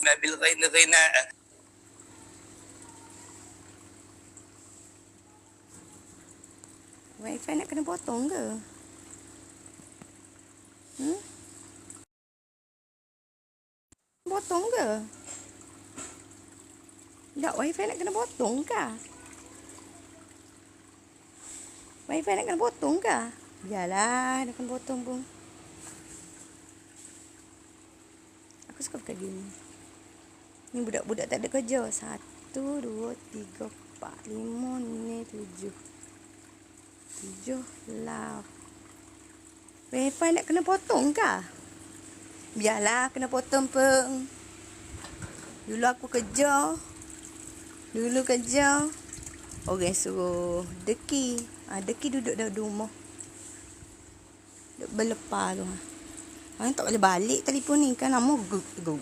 بالغناء. Wifi nak kena potong ke? Potong ke? Tak, wifi nak kena potong ke? Wifi nak kena potong ke? Biarlah, nak kena potong pun. Aku suka pakai gini. Ni budak-budak tak ada kerja. 1, 2, 3, 4, 5, ni 7. 7 lah. Wifi nak kena potong ke? Biarlah, kena potong pun. Dulu aku kerja. Orang suruh deki. Deki duduk dalam rumah. Duduk berlepas tu. Tak boleh balik telefon ni kan. Nama go.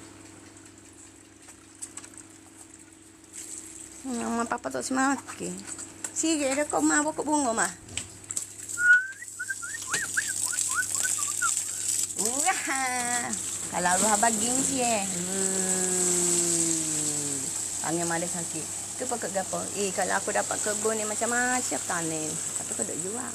Mama papa tak semakin. Sirik dah kau mak pokok bunga mah. Kalau lu bagi ni angin ada sakit. Tu pakai gapo? Kalau aku dapat kebun ni macam-macam tanam. Tapi kau tak jual.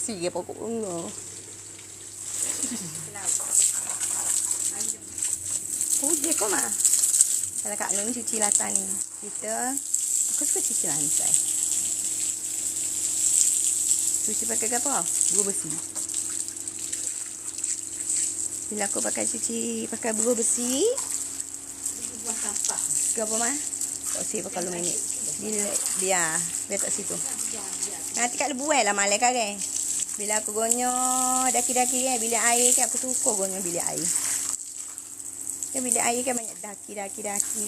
Sirik pokok bunga. Hujan kau mah. Kalau Kak Long cuci latar ni. Aku suka cuci lantai. Cuci pakai apa? Buah besi. Bila aku pakai buah besi. Buah sampah. Apa mah? Tak usah pakai lu minit. Biar tak situ. Nanti kat lebuai lah malai kan. Bila aku gonyo daki-daki kan, bilik air kan aku suka gonyo bilik air. Kan bilik air kan banyak daki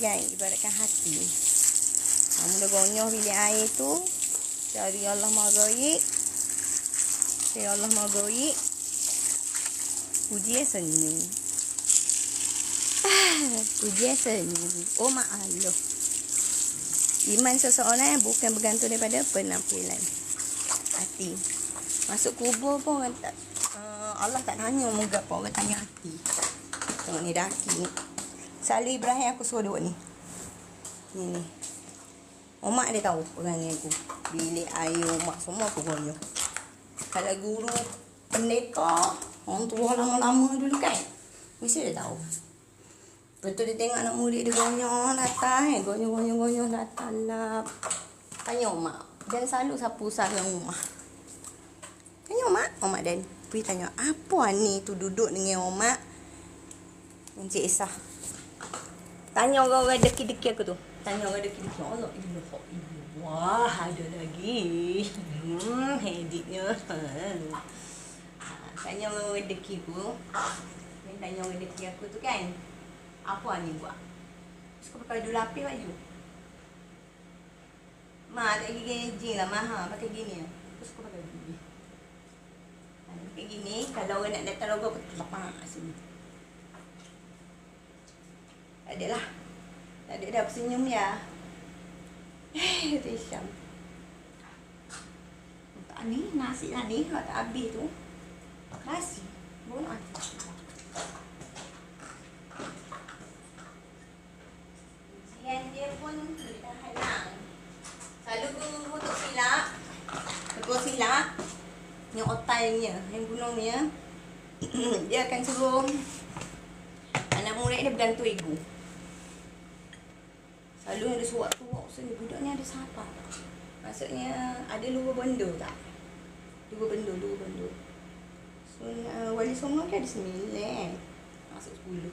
kan, ibaratkan hati. Mula gonyo bilik air tu, cari Allah maghaib. Ujian senyum. Ujian senyum. Oh mak Allah. Iman seseorang bukan bergantung daripada penampilan. Hati. Masuk kubur pun orang tak, Allah tak tanya muka apa, orang tanya hati. Tengok ni daki. Selalu Ibrahim aku suruh duduk ni. Ni. Omak dia tahu perangai aku. Bilik air omak semua aku gonyo. Kalau guru pendeta, orang tua lama-lama dulu kan, mesti dia tahu. Betul dia tengok anak murid dia gonyo latar gonyo latar lap. Tanya omak. Dan selalu sapu sarang rumah. Tanya omak dan pergi tanya, apa ni tu duduk dengan omak? Encik Isah. Tanya orang-orang deki-deki aku tu. Tanya orang deki-deki. Allah, wah, ada lagi. Editnya. Tanya orang deki aku. Tanya orang deki aku tu kan. Apa ni buat? Suka pakai baju lapis baju. Mak tak gigi jing lah mahal. Pakai gini. Aku suka pakai gini. Pakai gini. Kalau orang nak datang logo aku lepak sini. Tak ada lah. Tak ada dah. Aku senyum ya. Tersyam. Tak ni. Nasi lah ni. Kalau tak habis tu. Nasi. Boleh mati. Ujian dia pun boleh tahan lah. Selalu guru untuk silap. Ketua silap. Yang otalnya. Yang gunungnya. Dia akan suruh anak murid dia bergantung ego. Selalu ada surat tu, maksudnya budak ni ada siapa tak? Maksudnya ada dua benda tak? Dua benda. So, wali songo kan ada 9. Masuk 10.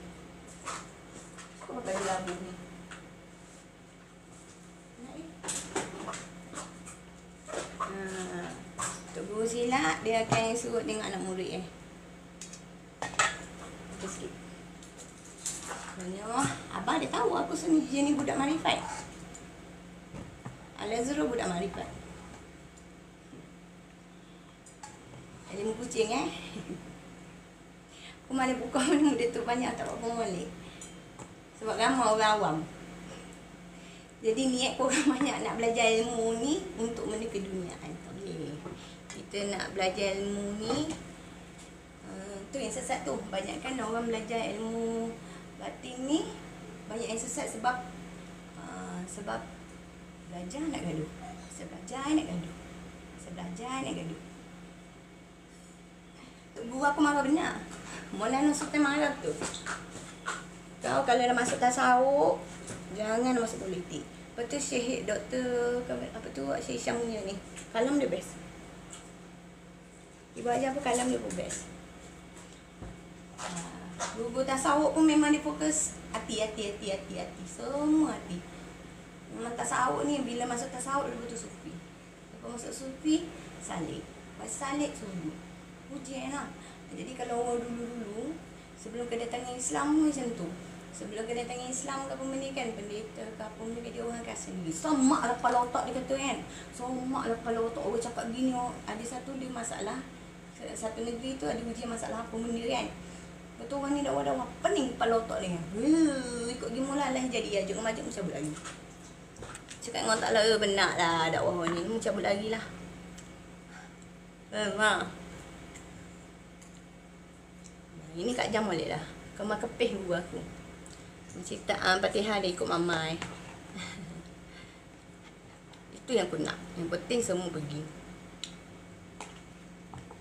Kau pakai labu ni. Untuk guru silat, dia akan suruh tengok anak murid sikit. Sebenarnya, abang dia tahu aku sendiri ni budak marifat. Al-Azhar budak marifat. ilmu kucing Aku malah buka benda tu banyak tak buat balik. Sebab ramai orang awam. Jadi niat korang banyak nak belajar ilmu ni untuk benda keduniaan. Tak boleh. Kita nak belajar ilmu ni, tu yang sesat tu. Banyak kan orang belajar ilmu batin ni, banyak yang sesat sebab belajar nak gaduh. Belajar nak gaduh. Belajar nak gaduh. Guru aku marah benar. Maulana Sultan marah tu. Kau kalau dah masuk tasawuf, jangan masuk politik. Lepas tu Syekh Doktor apa tu Syekh Syam punya ni, kalam dia best. Ibu ajar apa kalam dia pun best. Guru tasawuf pun memang dia fokus hati. Semua hati. Memang tasawuf ni bila masuk tasawuf dia betul sufi. Lepas masuk sufi, salik. Lepas salik sujud. Ujian lah. Jadi kalau orang dulu-dulu sebelum kedatangan Islam macam tu. Sebelum kedatangan Islam ke apa benda kan, pendeta ke apa benda dia orang akan sendiri. Semak lah kepala otak dia kata kan. Semak lah kepala otak orang cakap gini. Ada satu dia masalah. Satu negeri tu ada ujian masalah apa benda kan. Betul orang ni dakwah-dakwah pening kepala otak dia. Ikut gimana lah jadi ajuk macam cabut lagi. Cakap dengan Allah Ta'ala benar lah dakwah ni. Cabut lagi lah. Ini Kak Jam balik lah. Kemar kepih guru aku. Ciptaan Fatihah dia ikut mamai. Itu yang aku nak. Yang penting semua pergi.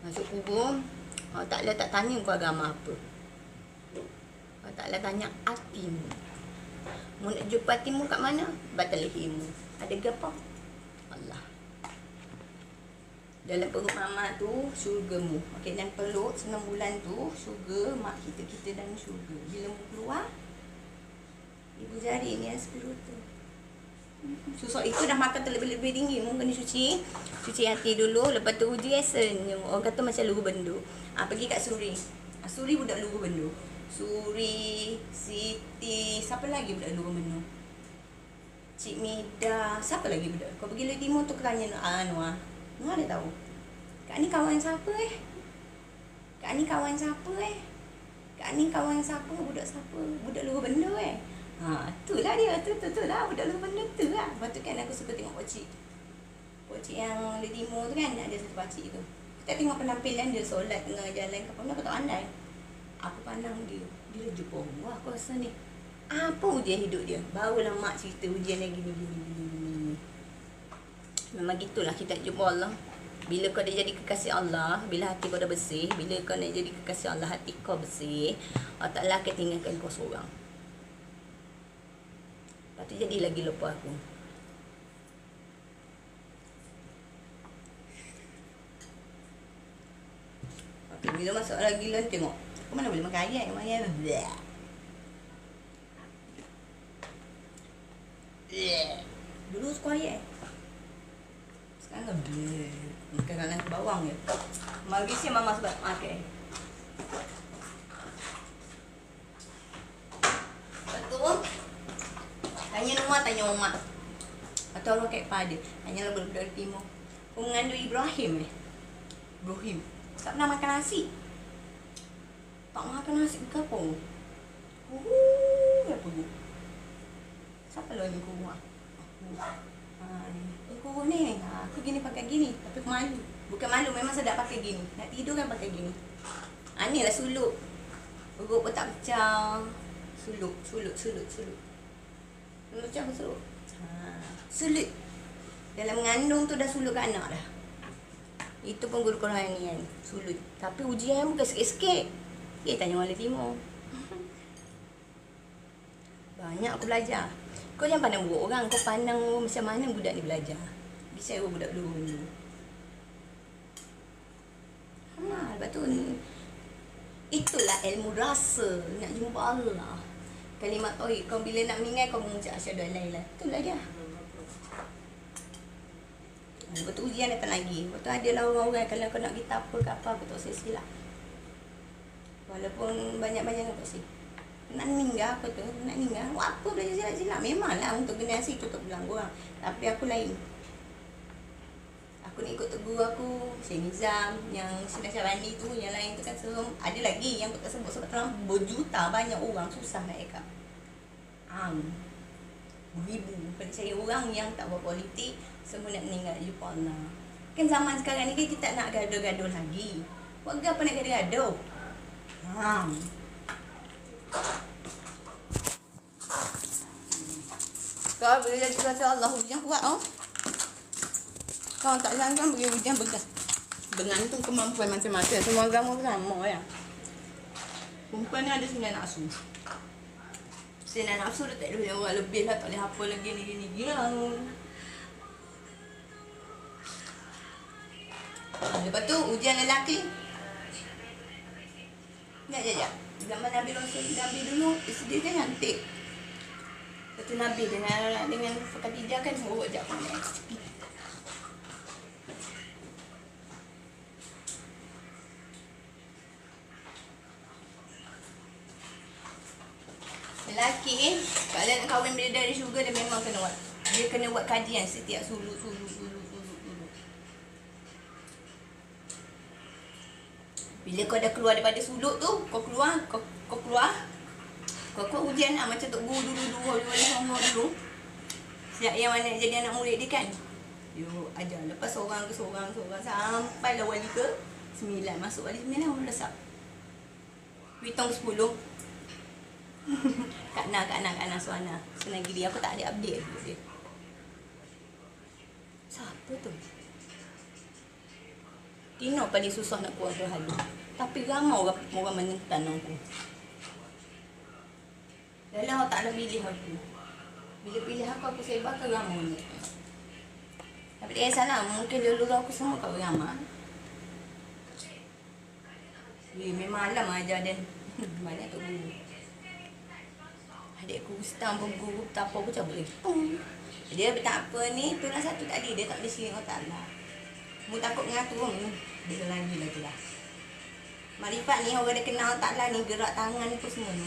Masuk kubur, Allah Ta'ala tak tanya kau agama apa. Allah Ta'ala tanya hatimu. Mu nak jumpa hatimu kat mana? Batalihimu. Ada apa? Allah. Dalam perut mama tu, syurgamu. Okey, dalam perut 9 bulan tu, syurga mak kita dalam syurga. Bila mu keluar, ibu jari ni yang spiritual. Susuk itu dah makan terlebih-lebih tinggi. Mu kena cuci hati dulu. Lepas tu uji esen. Orang kata macam lugu bendu. Pergi kat Suri. Suri budak lugu bendu. Suri, Siti, siapa lagi budak lugu bendu? Cik Mida, siapa lagi budak? Kau pergi Le Timur tu kerana Anwar. Nggak ada tahu. Kak ni kawan siapa Kak ni kawan siapa Kak ni kawan siapa? Budak siapa? Budak luar benda itulah dia. Tu lah budak luar benda tu lah. Lepas tu kan aku suka tengok pakcik yang di timur tu kan. Ada satu pakcik tu. Kita tengok penampilan dia solat tengah jalan ke apa. Aku tak pandai. Aku pandang dia. Dia jumpa. Wah, aku rasa ni apa ujian hidup dia. Barulah mak cerita ujian dia gini. Memang gitulah kita jumpa Allah. Bila kau dah jadi kekasih Allah, bila hati kau dah bersih, bila kau nak jadi kekasih Allah, hati kau bersih, Allah Ta'ala akan tinggalkan kau seorang. Lepas tu jadi lagi lupa aku. Okay, bila masuk lagi lan tengok. Kau mana boleh makan ayam? Dulu suka ayam. Sekarang makan ke bawang je. Mari si mama sebab makan. Betul. Tanya rumah. Atau orang kat pada. Tanyalah budak-budak timur. Kau mengandung Ibrahim Ibrahim. Tak pernah makan nasi. Tak makan nasi ke apa? Apa tu? Siapa lah ni kau buat? Aku ni, aku gini pakai gini. Tapi aku malu. Bukan malu, memang sedap pakai gini. Nak tidur kan pakai gini. Ni lah suluk. Perut pun tak pecah. Suluk. Macam suluk. Sulit. Dalam mengandung tu dah suluk ke anak dah. Itu pun guru Quran ni kan. Sulut. Tapi ujian bukan sikit-sikit. Tanya orang timur. Banyak aku belajar. Kau jangan pandang buruk orang. Kau pandang macam mana budak ni belajar. Bisa budak dulu. Lepas tu itulah ilmu rasa. Nak jumpa Allah. Kalimat tauhid. Kau bila nak meninggal kau mengucap asyhadu an la ilaha illallah. Itulah dia. Lepas tu ujian datang lagi. Lepas tu adalah orang-orang kalau kau nak kita apa ke apa, aku tak usah silap. Walaupun banyak-banyak aku tak silap. Nak meninggal aku tu. Nak meninggal. Apa belajar silap-silap. Memanglah untuk generasi tu tak bilang korang. Tapi aku lain. Aku Aku nak ikut tegur aku Syed Nizam, yang Syed Syarani tu, yang lain tu kan serem. Ada lagi yang aku tak sebut sebab terlalu berjuta banyak orang, susah nak cakap. Beribu pada saya orang yang tak berpolitik, semua nak meninggal Jepun lah. Kan zaman sekarang ni kan kita tak nak gaduh-gaduh lagi. Buat apa nak gaduh-gaduh? Kau boleh jadi kata Allah hujan kuat Kau tak sangka bagi hujan bekas. Bergantung kemampuan macam-macam. Semua agama sama ya. Perempuan ni ada 9 nafsu. 9 nafsu dah tak boleh orang lebih lah. Tak boleh apa lagi ni. Lepas tu ujian lelaki. Sekejap. Zaman Nabi Rasul Nabi dulu isteri dia cantik. Lepas tu Nabi dengan Khadijah kan sorok je pandai. Lelaki kalau nak kahwin bila dari syurga dia memang kena buat. Dia kena buat kajian setiap suluk. Bila kau dah keluar daripada suluk tu, kau keluar ujian lah macam tok guru dulu dulu. Siap yang mana jadi anak murid dia kan. You ajar lepas seorang sampai lah wali ke 9. Masuk wali 9 orang lesap. Hitung 10. Kak Na Suana. Senang gila aku tak ada update dia. Siapa tu? Tino paling susah nak keluar halu. Tapi ramai orang menentang aku. Dalam Allah Ta'ala pilih aku. Bila pilih aku sebar ke ramai ni. Tapi dia salah, mungkin dulu aku semua kat ramai. Memang alam ajar dan banyak tu guru. Adik aku ustaz pun guru tak apa aku cabut lagi. Dia tak apa ni, itulah satu tadi dia tak boleh siring Allah Ta'ala. Mu takut mengatur pun. Bila lagi lah tu lah. Marifat ni orang dia kenal Allah Ta'ala ni, gerak tangan tu semua ni.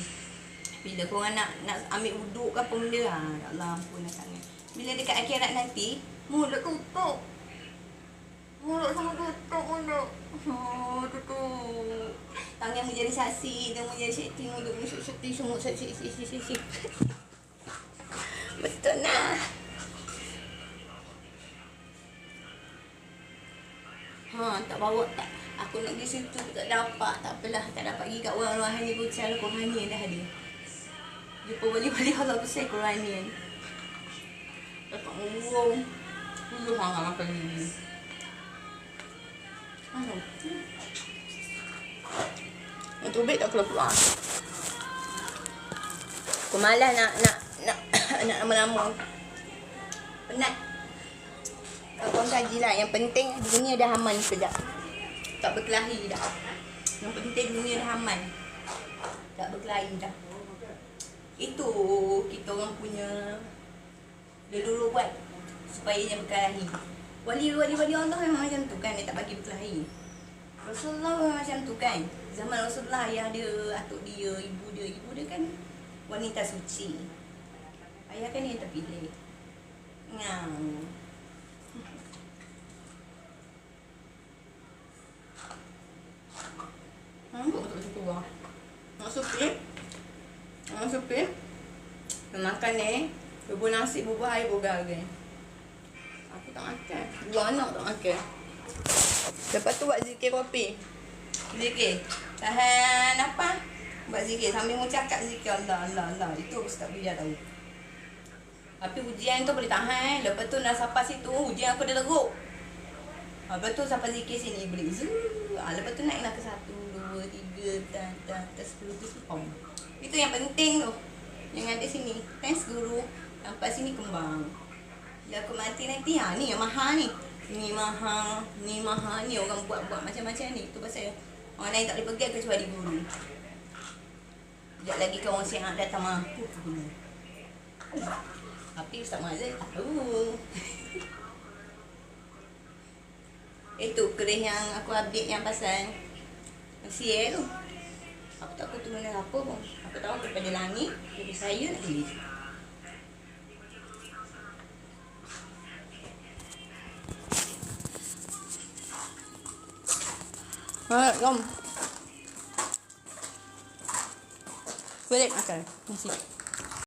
Bila korang nak ambil wuduk ke apa benda lah. Ya Allah ampun sangat. Bila dekat akhirat nanti, mulut tutup. Mulut sama tutup mulut. Tutup. Tangan menjadi saksi, dia menjadi syekti, mulut syekti, semua syekti. Betul nah. Tak bawa tak. Aku nak pergi situ tak dapat. Tak apalah, tak dapat pergi kat orang rohani pun cara rohani dah ada. Jumpa wali-wali Allah besar Quranian. Dapat ngurung. Puluh orang makan ni. Yang tubik tak keluar. Aku malas nak lama-lama. Penat. Kau kaji lah. Yang penting dunia dah aman sekejap. Tak berkelahi dah. Yang penting dunia dah aman. Tak berkelahi dah. Itu kita orang punya dia dulu buat supaya dia berkelahi. Wali Allah memang macam tu kan, dia tak bagi berkelahi. Rasulullah memang macam tu kan. Zaman Rasulullah ayah dia, atuk dia, ibu dia kan wanita suci. Ayah kan yang terpilih. Nak supir makan ni bubur nasi, bubur air, bubur garam. Aku tak makan. Dua anak tak makan. Lepas tu buat zikir kopi. Zikir tahan apa? Buat zikir sambil mu cakap zikir Allah. Itu aku tak boleh tahu. Tapi ujian tu boleh tahan. Lepas tu dah sampai situ ujian aku dah teruk. Lepas tu sampai zikir sini boleh. Lepas tu naiklah ke 1, 2, 3 dan 10 tu sepong. Itu yang penting tu. Yang ada sini. Thanks guru. Sampai sini kembang. Bila aku mati nanti, ni yang mahal ni. Ni mahal. Ni orang buat macam-macam ni. Itu pasal orang lain tak boleh pegang kecuali guru. Sekejap lagi kawan siang datang mampu ke guru. Tapi Ustaz Mazal tak tahu. Itu kerih yang aku update yang pasal Mesir tu. Aku tak tahu turun apa pun. Aku tahu daripada langit, jadi saya nak tulis. Jom. Kulit makan. Nasi.